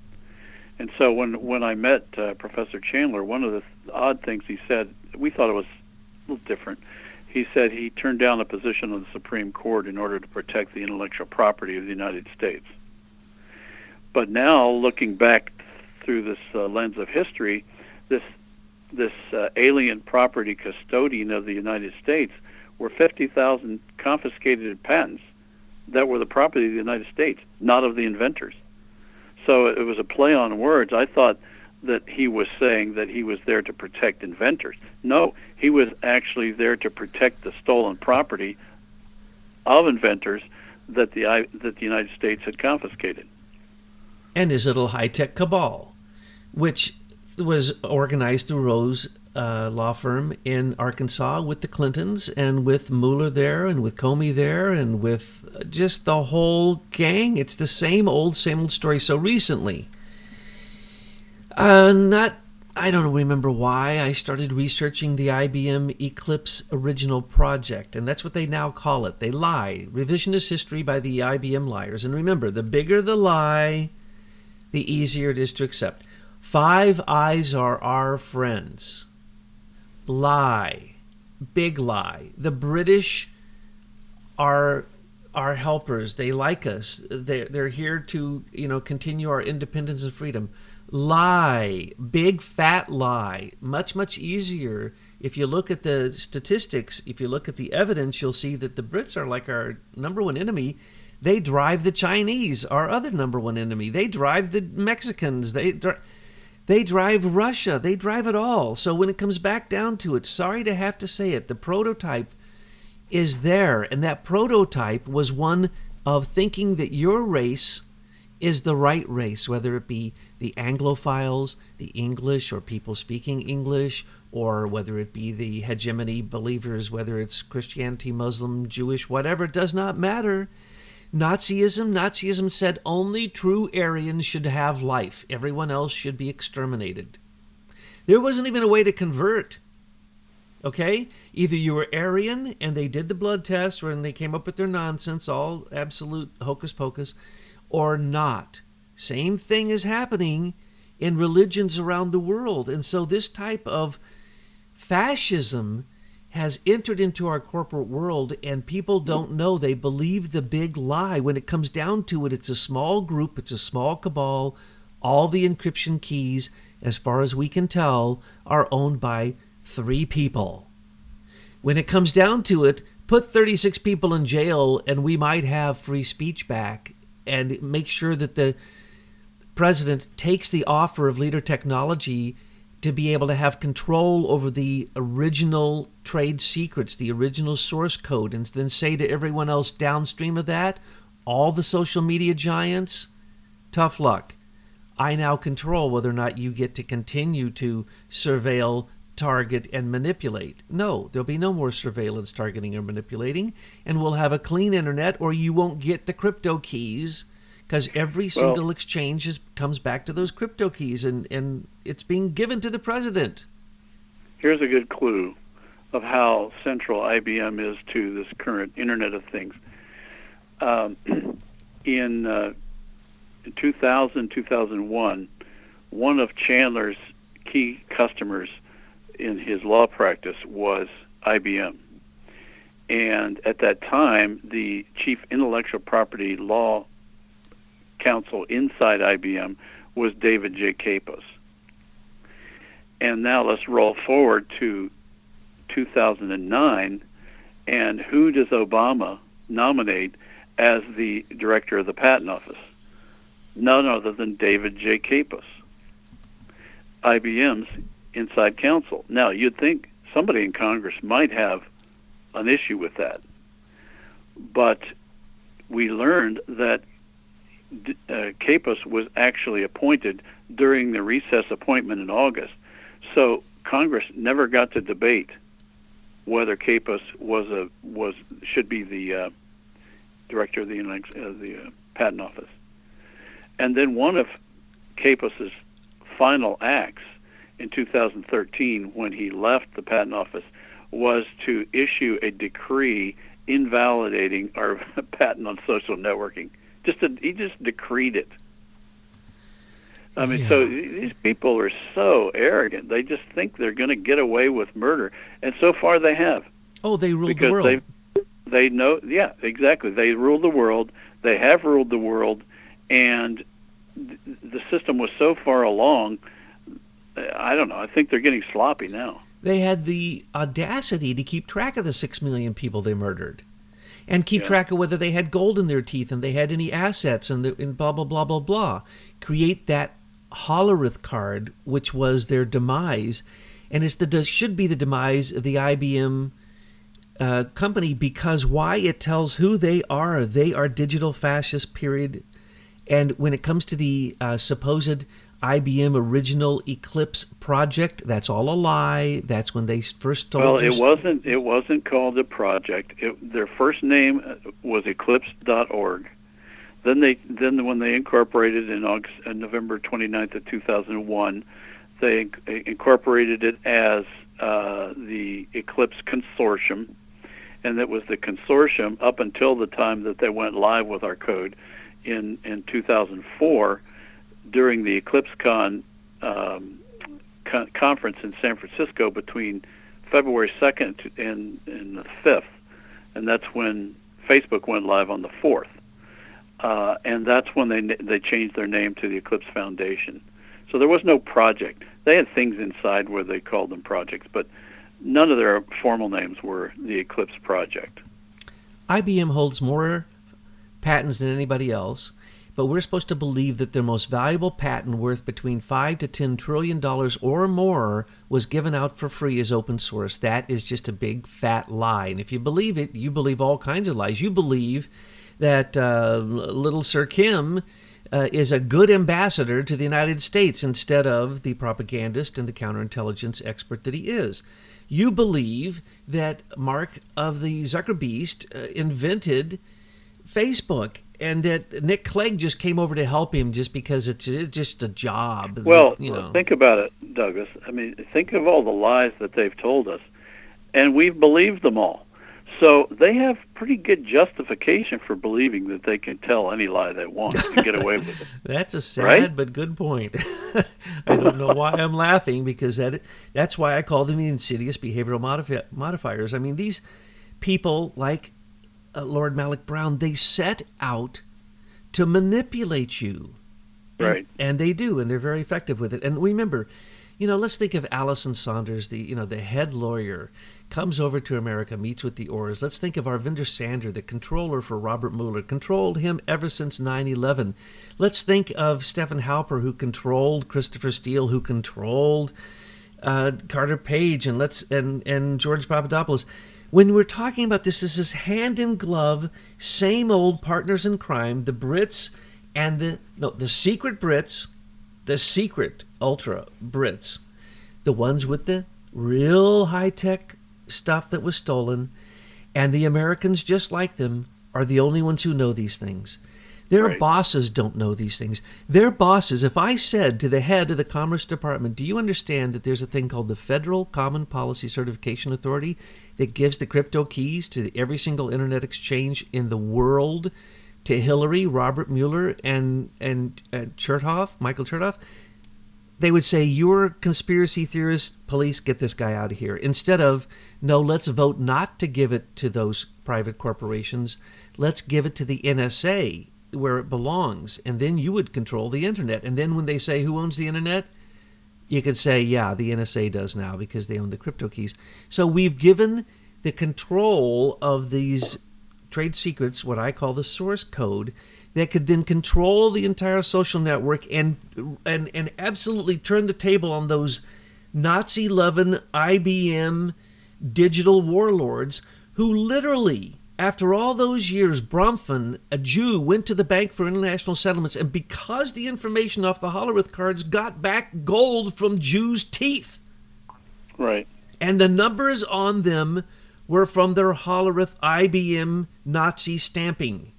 And so when I met Professor Chandler, one of the odd things he said, we thought it was a little different. He said he turned down a position on the Supreme Court in order to protect the intellectual property of the United States. But now, looking back through this lens of history, this alien property custodian of the United States were 50,000 confiscated patents that were the property of the United States, not of the inventors. So it was a play on words. I thought that he was saying that he was there to protect inventors. No, he was actually there to protect the stolen property of inventors that the United States had confiscated. And his little high-tech cabal, which was organized through Rose law firm in Arkansas with the Clintons and with Mueller there and with Comey there and with just the whole gang. It's the same old story. So recently, I don't remember why, I started researching the IBM Eclipse original project, and that's what they now call it. They lie. Revisionist history by the IBM liars. And remember, the bigger the lie, the easier it is to accept. Five Eyes are our friends. Lie. Big lie. The British are our helpers. They like us. They're here to, continue our independence and freedom. Lie. Big fat lie. Much, much easier. If you look at the statistics, if you look at the evidence, you'll see that the Brits are like our number one enemy. They drive the Chinese, our other number one enemy. They drive the Mexicans. They drive Russia. They drive it all. So when it comes back down to it, sorry to have to say it, the prototype is there. And that prototype was one of thinking that your race is the right race, whether it be the Anglophiles, the English, or people speaking English, or whether it be the hegemony believers, whether it's Christianity, Muslim, Jewish, whatever, it does not matter. Nazism said only true Aryans should have life. Everyone else should be exterminated. There wasn't even a way to convert. Okay? Either you were Aryan and they did the blood test and they came up with their nonsense, all absolute hocus pocus, or not. Same thing is happening in religions around the world. And so this type of fascism has entered into our corporate world, and people don't know. They believe the big lie. When it comes down to it, it's a small group, it's a small cabal. All the encryption keys, as far as we can tell, are owned by 3 people. When it comes down to it, put 36 people in jail and we might have free speech back, and make sure that the president takes the offer of leader technology to be able to have control over the original trade secrets, the original source code, and then say to everyone else downstream of that, all the social media giants, tough luck. I now control whether or not you get to continue to surveil, target, and manipulate. No, there'll be no more surveillance, targeting, or manipulating, and we'll have a clean internet, or you won't get the crypto keys, because every single exchange comes back to those crypto keys, and it's being given to the president. Here's a good clue of how central IBM is to this current Internet of Things. In 2000, 2001, one of Chandler's key customers in his law practice was IBM. And at that time, the chief intellectual property law counsel inside IBM was David J. Capos. And now let's roll forward to 2009, and who does Obama nominate as the director of the Patent Office? None other than David J. Capos, IBM's inside counsel. Now, you'd think somebody in Congress might have an issue with that, but we learned that Capos was actually appointed during the recess appointment in August. So Congress never got to debate whether Capos should be the director of the Patent Office. And then one of Capos's final acts in 2013, when he left the Patent Office, was to issue a decree invalidating our patent on social networking. He just decreed it. I mean, So these people are so arrogant. They just think they're going to get away with murder, and so far they have. Oh, they ruled the world. They know, yeah, exactly. They rule the world. They have ruled the world, and the system was so far along. I don't know. I think they're getting sloppy now. They had the audacity to keep track of the 6 million people they murdered, and keep track of whether they had gold in their teeth and they had any assets and blah, blah, blah, blah, blah. Create that Hollerith card, which was their demise, and should be the demise of the IBM company, because why? It tells who they are. They are digital fascists, period. And when it comes to the supposed IBM original Eclipse project, that's all a lie. That's when they first told us. Well, it wasn't called a project. Their first name was Eclipse.org. Then when they incorporated in November 29th of 2001, they incorporated it as the Eclipse Consortium, and it was the consortium up until the time that they went live with our code in 2004 during the EclipseCon conference in San Francisco between February 2nd and the 5th, and that's when Facebook went live on the 4th. And that's when they changed their name to the Eclipse Foundation. So there was no project. They had things inside where they called them projects, but none of their formal names were the Eclipse Project. IBM holds more patents than anybody else, but we're supposed to believe that their most valuable patent, worth between $5 to $10 trillion or more, was given out for free as open source. That is just a big fat lie. And if you believe it, you believe all kinds of lies. You believe that little Sir Kim is a good ambassador to the United States instead of the propagandist and the counterintelligence expert that he is. You believe that Mark of the Zuckerbeast invented Facebook, and that Nick Clegg just came over to help him just because it's just a job. Well, think about it, Douglas. I mean, think of all the lies that they've told us, and we've believed them all. So they have pretty good justification for believing that they can tell any lie they want and get away with it. That's a sad but good point. I don't know why I'm laughing, because that's why I call them the insidious behavioral modifiers. I mean, these people like Lord Malik Brown, they set out to manipulate you. Right. And they do, and they're very effective with it. And remember, let's think of Allison Saunders, the head lawyer, comes over to America, meets with the Orrs. Let's think of Arvinder Sander, the controller for Robert Mueller, controlled him ever since 9/11. Let's think of Stephen Halper, who controlled Christopher Steele, who controlled Carter Page, and George Papadopoulos. When we're talking about this is hand in glove, same old partners in crime, the Brits and the secret Brits, the secret ultra Brits, the ones with the real high-tech stuff that was stolen, and the Americans just like them are the only ones who know these things. Their bosses don't know these things. Their bosses, if I said to the head of the Commerce Department, do you understand that there's a thing called the Federal Common Policy Certification Authority that gives the crypto keys to every single internet exchange in the world to Hillary, Robert Mueller, and Michael Chertoff? They would say, you're conspiracy theorist police, get this guy out of here. Instead of, no, let's vote not to give it to those private corporations. Let's give it to the NSA, where it belongs, and then you would control the internet. And then when they say who owns the internet, you could say, yeah, the NSA does now because they own the crypto keys. So we've given the control of these trade secrets, what I call the source code, that could then control the entire social network and absolutely turn the table on those Nazi-loving IBM digital warlords who literally, After all those years, Bronfman, a Jew, went to the Bank for International Settlements, and because the information off the Hollerith cards got back gold from Jews' teeth. Right. And the numbers on them were from their Hollerith IBM Nazi stamping.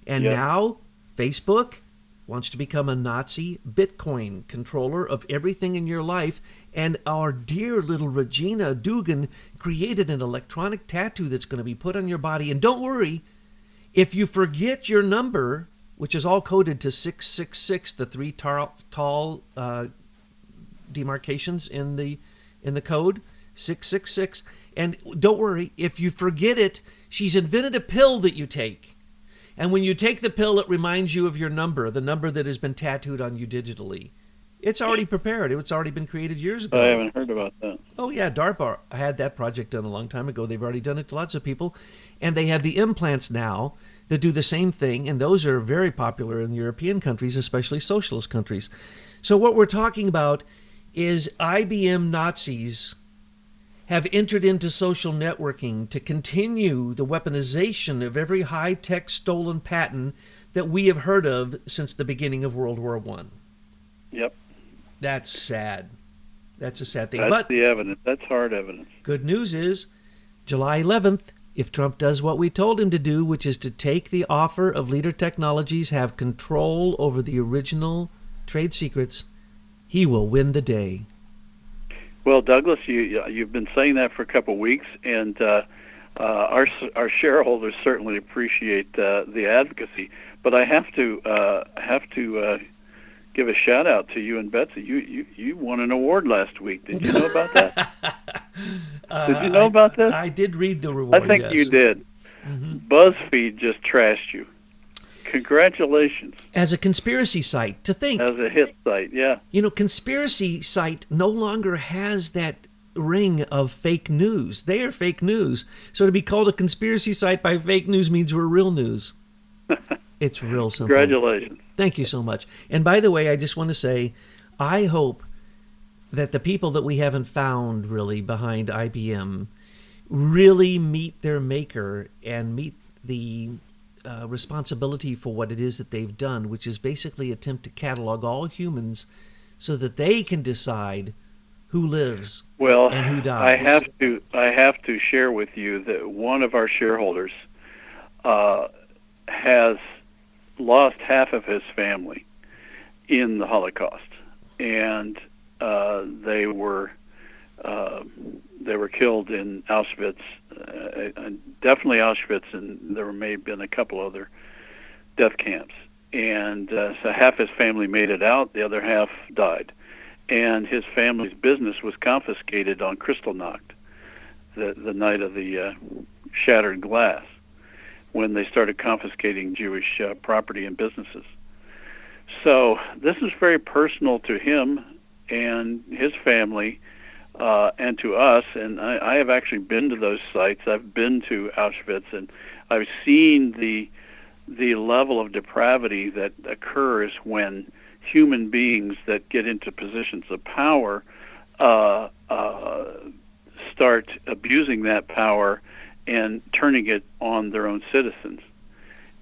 And now Facebook wants to become a Nazi Bitcoin controller of everything in your life. And our dear little Regina Dugan created an electronic tattoo that's going to be put on your body. And don't worry, if you forget your number, which is all coded to 666, the three tall demarcations in the code, 666. And don't worry, if you forget it, she's invented a pill that you take. And when you take the pill, it reminds you of your number, the number that has been tattooed on you digitally. It's already prepared. It's already been created years ago. I haven't heard about that. Oh, yeah. DARPA had that project done a long time ago. They've already done it to lots of people. And they have the implants now that do the same thing. And those are very popular in European countries, especially socialist countries. So what we're talking about is IBM Nazis have entered into social networking to continue the weaponization of every high-tech stolen patent that we have heard of since the beginning of World War I. Yep. That's sad. That's a sad thing. That's the evidence. That's hard evidence. Good news is, July 11th, if Trump does what we told him to do, which is to take the offer of Leader Technologies, have control over the original trade secrets, he will win the day. Well, Douglas, you've been saying that for a couple of weeks, and our shareholders certainly appreciate the advocacy. But I have to give a shout out to you and Betsy. You won an award last week. Did you know about that? Did you know about this? I did read the reward. I think you did. Mm-hmm. BuzzFeed just trashed you. Congratulations. As a conspiracy site, to think. As a hit site, yeah. You know, conspiracy site no longer has that ring of fake news. They are fake news. So to be called a conspiracy site by fake news means we're real news. It's real simple. Congratulations. Thank you so much. And by the way, I just want to say, I hope that the people that we haven't found really behind IBM really meet their maker and meet the responsibility for what it is that they've done, which is basically attempt to catalog all humans so that they can decide who lives and who dies. I have to share with you that one of our shareholders has lost half of his family in the Holocaust, and they were killed in Auschwitz, definitely Auschwitz, and there may have been a couple other death camps. And so half his family made it out, the other half died. And his family's business was confiscated on Kristallnacht, the night of the shattered glass, when they started confiscating Jewish property and businesses. So this is very personal to him and his family, and to us. And I have actually been to those sites. I've been to Auschwitz, and I've seen the level of depravity that occurs when human beings that get into positions of power start abusing that power and turning it on their own citizens.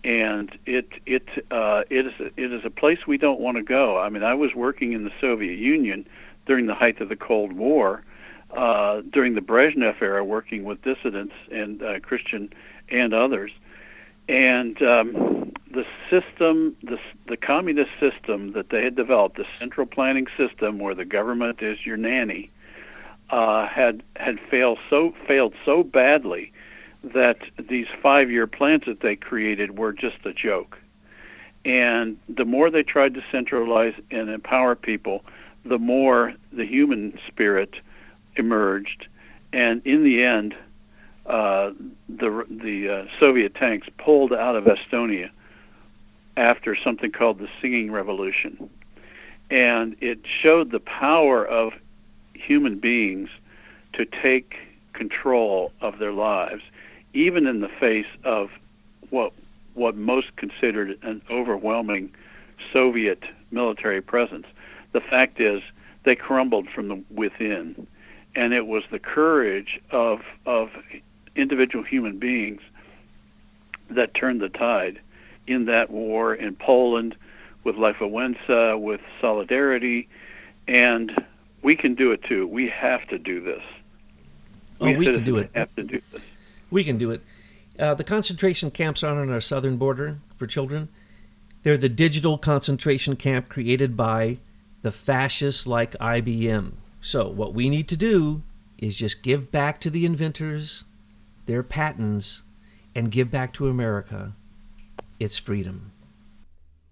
And it is a place we don't want to go. I mean, I was working in the Soviet Union during the height of the Cold War, during the Brezhnev era, working with dissidents and Christian and others. And the system, the communist system that they had developed, the central planning system where the government is your nanny, had failed so badly that these 5-year plans that they created were just a joke. And the more they tried to centralize and empower people, the more the human spirit emerged. And in the end, the Soviet tanks pulled out of Estonia after something called the Singing Revolution. And it showed the power of human beings to take control of their lives, even in the face of what most considered an overwhelming Soviet military presence. The fact is, they crumbled from within, and it was the courage of individual human beings that turned the tide in that war in Poland with Lech Wałęsa, with Solidarity, and we can do it too. We have to do this. We can do it. Have to do this. We can do it. The concentration camps aren't on our southern border for children. They're the digital concentration camp created by the fascists like IBM. So what we need to do is just give back to the inventors their patents and give back to America its freedom.